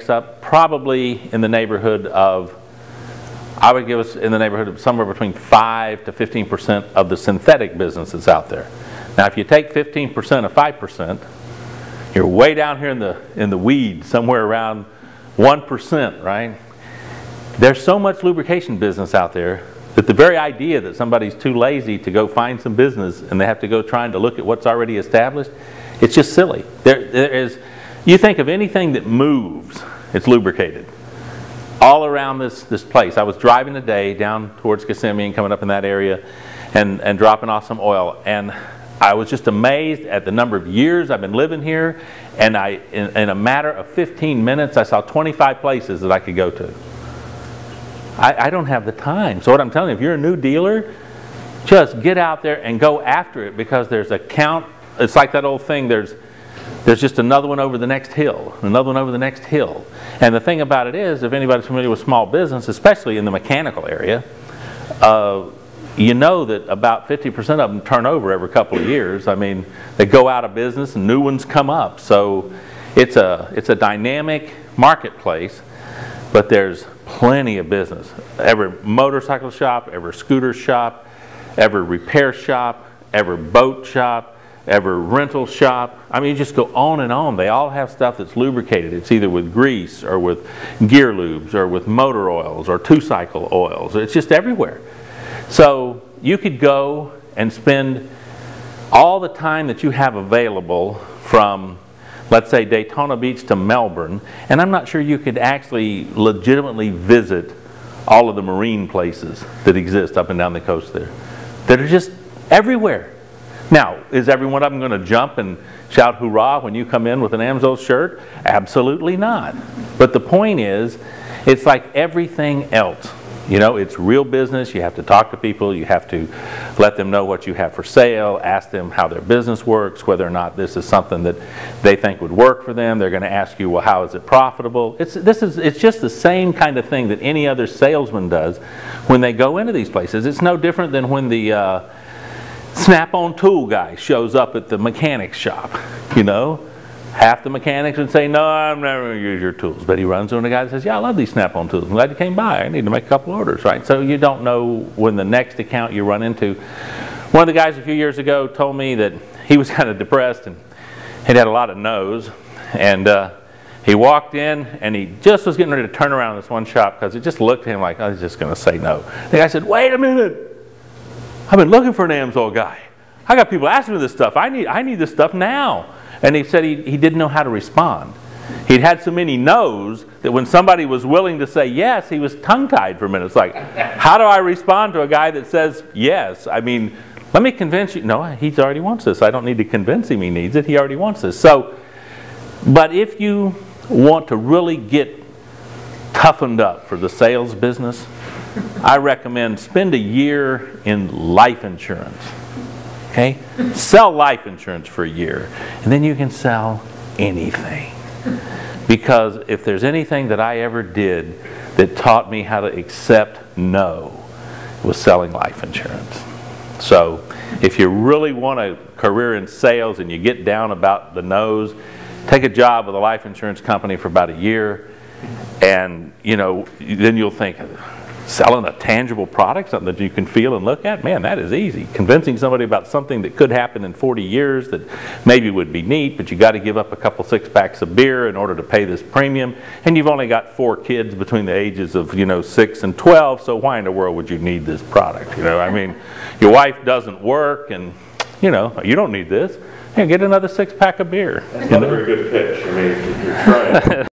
makes up probably in the neighborhood of, I would give us in the neighborhood of somewhere between 5 to 15% of the synthetic business that's out there. Now if you take 15% of 5%, you're way down here in the weeds, somewhere around 1%, right? There's so much lubrication business out there that the very idea that somebody's too lazy to go find some business and they have to go trying to look at what's already established, it's just silly. You think of anything that moves, it's lubricated. All around this place. I was driving today down towards Kissimmee and coming up in that area and dropping off some oil, and I was just amazed at the number of years I've been living here, and in a matter of 15 minutes I saw 25 places that I could go to. I don't have the time. So what I'm telling you, if you're a new dealer, just get out there and go after it, because there's a count. It's like that old thing, there's just another one over the next hill, another one over the next hill. And the thing about it is, if anybody's familiar with small business, especially in the mechanical area, you know that about 50% of them turn over every couple of years. I mean, they go out of business and new ones come up. So it's a dynamic marketplace, but there's plenty of business. Every motorcycle shop, every scooter shop, every repair shop, every boat shop, every rental shop. I mean, you just go on and on. They all have stuff that's lubricated. It's either with grease or with gear lubes or with motor oils or two-cycle oils. It's just everywhere. So you could go and spend all the time that you have available from, let's say, Daytona Beach to Melbourne, and I'm not sure you could actually legitimately visit all of the marine places that exist up and down the coast there, that are just everywhere. Now, is every one of them going to jump and shout hurrah when you come in with an AMSOIL shirt? Absolutely not. But the point is, it's like everything else. You know, it's real business. You have to talk to people. You have to let them know what you have for sale, ask them how their business works, whether or not this is something that they think would work for them. They're going to ask you, well, how is it profitable? It's just the same kind of thing that any other salesman does when they go into these places. It's no different than when the Snap-on tool guy shows up at the mechanic shop. You know, half the mechanics would say, no, I'm never going to use your tools. But he runs into a guy that says, yeah, I love these Snap-on tools. I'm glad you came by. I need to make a couple orders, right? So you don't know when the next account you run into. One of the guys a few years ago told me that he was kind of depressed and he'd had a lot of no's. And he walked in and he just was getting ready to turn around in this one shop because it just looked at him like, oh, he's just going to say no. The guy said, wait a minute. I've been looking for an AMSOIL guy. I got people asking me this stuff. I need this stuff now. And he said he didn't know how to respond. He'd had so many no's that when somebody was willing to say yes, he was tongue-tied for a minute. It's like, how do I respond to a guy that says yes? I mean, let me convince you. No, he already wants this. I don't need to convince him he needs it. He already wants this. So, but if you want to really get toughened up for the sales business, I recommend spend a year in life insurance. Okay? Sell life insurance for a year, and then you can sell anything. Because if there's anything that I ever did that taught me how to accept no, it was selling life insurance. So if you really want a career in sales and you get down about the no's, take a job with a life insurance company for about a year, and you know, then you'll think, selling a tangible product, something that you can feel and look at, man, that is easy. Convincing somebody about something that could happen in 40 years that maybe would be neat, but you got to give up a couple six-packs of beer in order to pay this premium, and you've only got 4 kids between the ages of 6 and 12, so why in the world would you need this product? I mean, your wife doesn't work, and you don't need this. Here, get another 6-pack of beer. That's not a very good pitch. I mean, if you're trying.